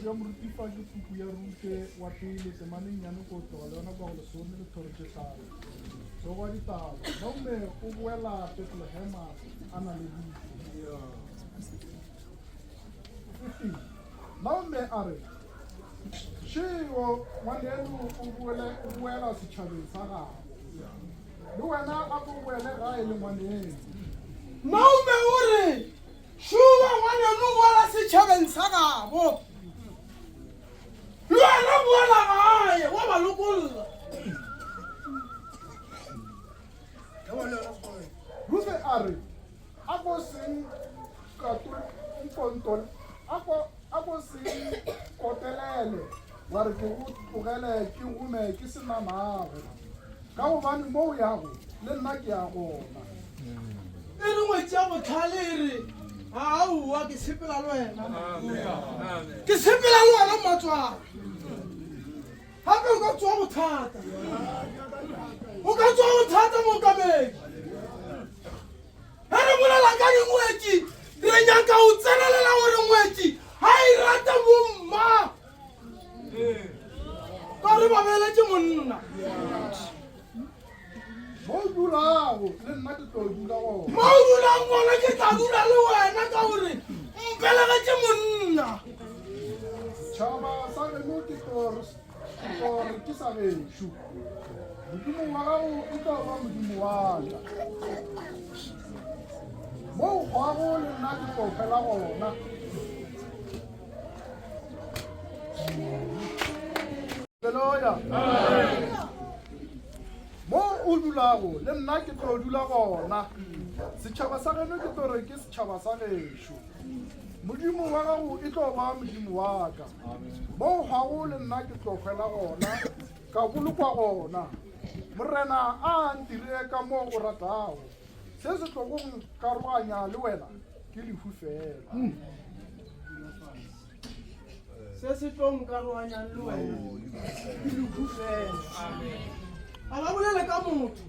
Ya morutifa ke puku ya rute wa pele temaneng ya nokoto ga le yona kwa go lesome le thoro tse tlhano. So wa ditaba naume o boela Bethlehema a na le dijo. Naume a re Sheo ngwaneno o boela setšhabeng sa gago. Le wena a go boele gae le ngwaneno. Naume o re Shua ngwaneno o boela setšhabeng sa gago. Le wena o boela gae wa ba lokolla. Rute a re a go seng katol a go seng kotelele wa re ke go tlogele ke gume ke sena nago ka gobane mo o yago le nna ke ya gona. E re ngwetsi ya botlhale e re aowa ke sepela le wena. Ke sepela le wena mmatswala. Gape o ka tswa bothata. O ka tswa bothata mo kamedi. Ge re bolela ka dingwetsi re nyaka o tsenelela gore ngwetsi ga e rata bomma ka re ba beeletse monna. Mo o dulago le nna ke tlo dula gona. Mo o dulang gona ke tla dula le wena ka gore mpelegetse monna. Tšhaba sa geno ke tlo re ke sa gešo. Modimo wa gago e tlo ba modimo wa ka. Mo o kgwago le nna ke tlo phela gona. Haleluya. Mo o dulago le nna ke tlo dula gona. Setšhaba sa geno ke tlo re ke setšhaba sa gešo. Modimo wa gago e tlo ba modimo wa ka. Mo o kgwago le nna ke tlo phela gona ka bolokwa gona. Morena a ntire ka mo o ratago. Se se tlo go nkaroganya le wena ke lehu fela. Se se tlo nkaroganyang le wena ke lehu fela. A ba bolele ka motho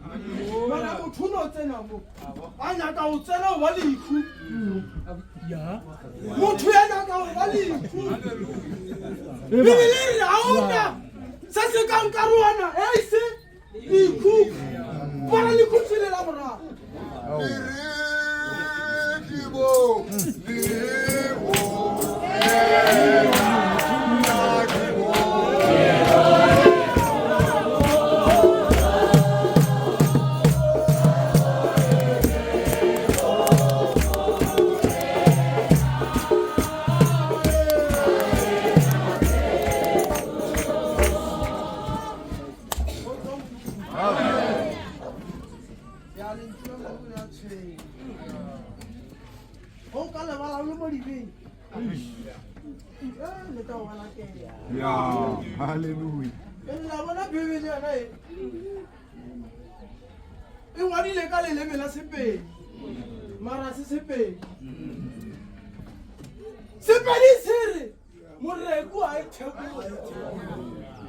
mara motho o ne o tsena mo a nyaka o tsena o ba lehu. Motho ya nyaka o ba lehu. Bibele e re aona se se ka nkarogana se lehu bona lehu fele la morago. Hallelujah. La bona Bibele yona e ngwadile ka leleme la Sepedi mara se Sepedi. Sepedi se re moreko a ithekole.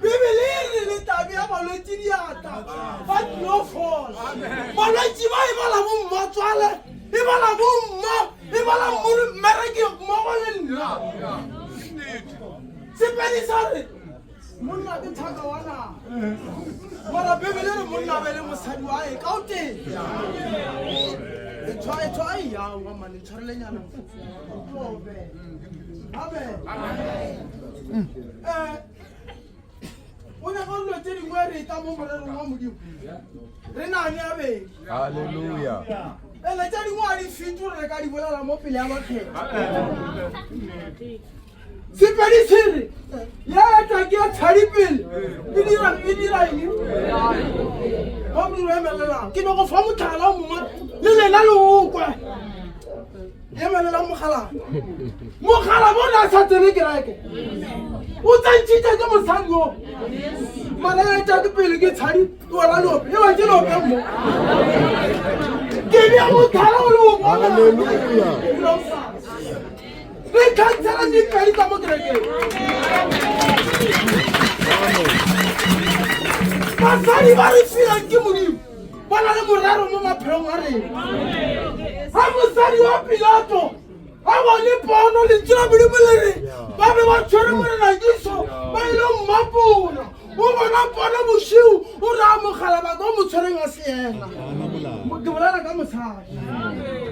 Bibele e re le tabe ya balwetse diata ba tlo fola. Balwetse ba e bala bo mmatswale e bala bo mma e bala mmereke mmogo le nna. Sepedi sa re monna ke thaka wa naga mara Bibele re monna be le mosadi wa e ka o teng. E tshwa e yang wa mane tshwarelenyana amen. O nyaka dilo tse dingwe re eta mo morerong wa Modimo re nane a bedi. Hallelujah. Ele tse dingwe a di fito re ka di bolela mo pele ya bakgetho. Sepedi se re ya eta ke ya tshadi pele e dira eng ba mo re emelela ke no go fa motlhala o mongwe le lena le ukwe emelela mogala bona sa tsene kereke o tsantšhitše ke mosadi o mara ya eta ke pele ke tshadi wela lope e wa ke lope mo ke bja motlhala o le o bona. Re cancela di pedi ka mo kerekeng. Basadi ba re filang ke Modimo ba na le morero mo maphelong a rena. Ha mosadi wa Pilato a le pono le tsira bidimeleri ba be ba tshwere morena Jesu ba ile mmapona o bona pono boshiu o ra mogala ba go mo tshwereng a seena ke bolela ka mosadi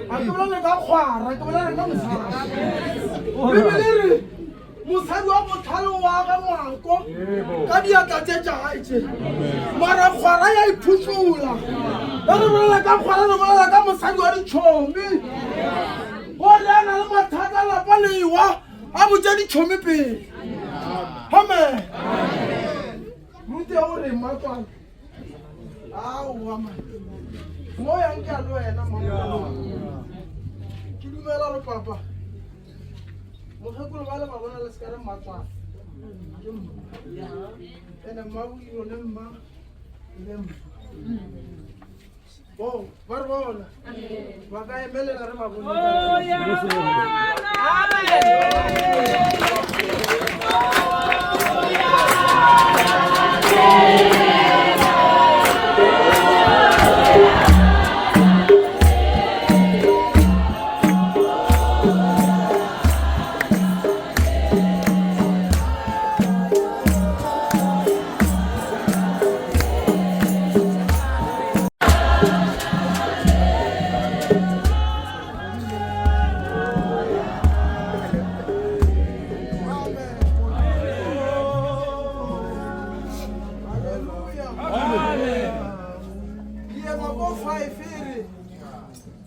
a ke bolela ka khwara ke bolela ka mosadi bidimeleri mosadi wa botlhalo wa ga ngwako ka diatla tse tjaitse mara khwara ya iphutsula re bolela ka khwara re bolela ka mosadi wa ditšhomi o le ana le mathata lapa leiwa a botsa ditšhomi pele amen rute o re matswana aowa mo yang ke a le wena ke dumela re papa mokgekolo ba le ba bona le se ka re matswana ke mma ene mmaboiro le mma le mma oh ba re bona ba ka emelela re ba bone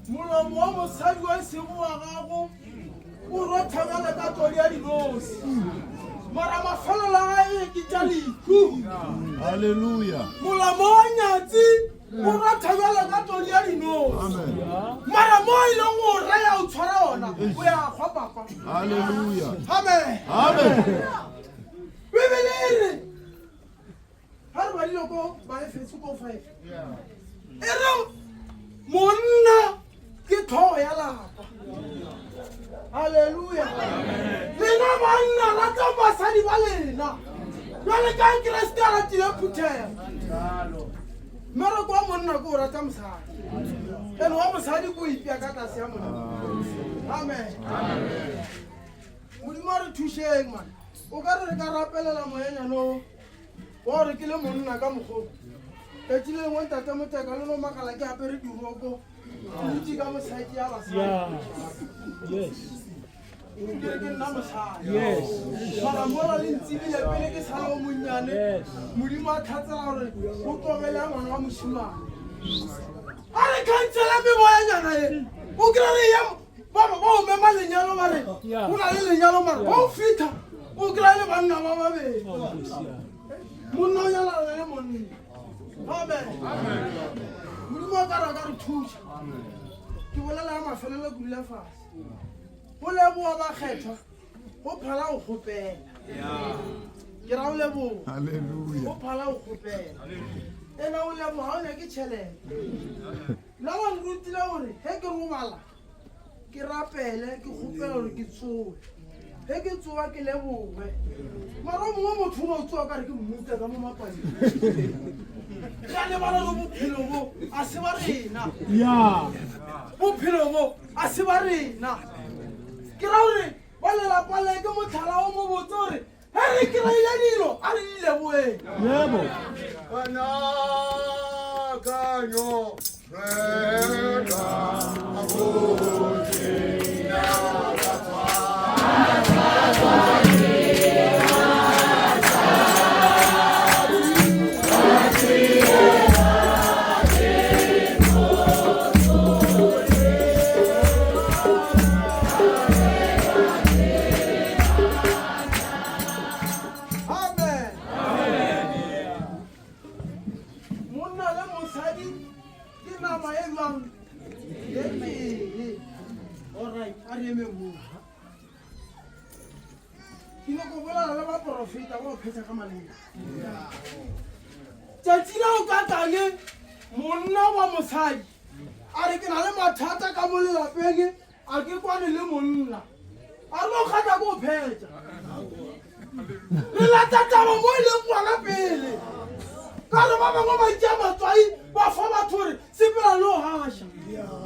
molomo wa mosadi wa sego wa gago o rothagale ka tlodi ya dinosi mara mafelelo a gae ke tša lehu Hallelujah. molomo wa nyatsi o rothagale ka tlodi ya dinosi mara mo e leng go raya o tshwara ona o ya kgwa papa Hallelujah. amen Amen. bibele e re ga re badile ko baefeso ko 5 e re monna ke tlhogo ya lapa halleluja lena banna rata basadi ba lena jale ka kreste a ratile phuthela mmereko wa monna ko o rata mosadi ene wa mosadi ko ipea ka tlase ya monna amen modimo a re thušeng man o ka re re ka rapelela moenyano wa gore ke le monna ka mokgoko letsi le lengwe ntate moteka le no makala ke apere diroko utsi ka mosadi ya basadi ke nna mosadi mara mola le ntsebile pele ke sala o monnyane modimo a tlhatsela gore o tobele ya ngwana wa moshimane a re khantsela meboyanyana e o kry-re ya ba o mema lenyalo bare o na le lenyalo mare ba o fitlha o kry-a le banna ba babedi monna o nyalana le monna amen modimo a kare a ka re thuša ke bolela ya mafelelo kulile fase o leboa ba kgethwa o phala o kgopela ke ra o leboa Hallelujah. o phala o kgopela ena o leboa ga o nyake tšhelete la wa nrutile gore ge ke robala ke rapele ke kgopela gore ke tsoe ge ke tsoa ke leboe mara o mongwe motho o ne o tsoa kare ke mmute ka mo mapadi ga lebala le bophelo bo a se ba rena bophelo bo a se ba rena ke ra gore ba lelapa le ke motlhala o mo botse gore ge re kry-ile dilo a re di leboeng Panakanyo, tšatši la o ka tane monna wa mosadi a re ke na le mathata ka mo lelapeng a ke kwane le monna a re o kgatha ko o phetša re lata taba mo e leng kwana pele ka re ba bangwe ba itšea matswai ba fa batho gore sepela le o gaša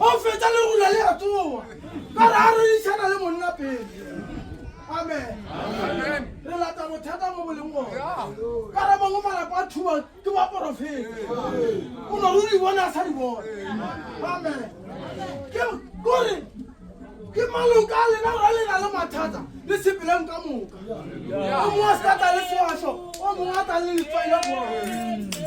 o fetša le rula le a tsoa ka re a rerišana le monna pele amen re lata bothata mo boleng gona ka re bangwe malapa a thuba ke ba porofete o no re di bona a sa di bona amen kore ke maloko a lena ra lena le mathata le sepeleng ka moka o mongwe a se ka tla le sewaso o mongwe a tla le letswaile gore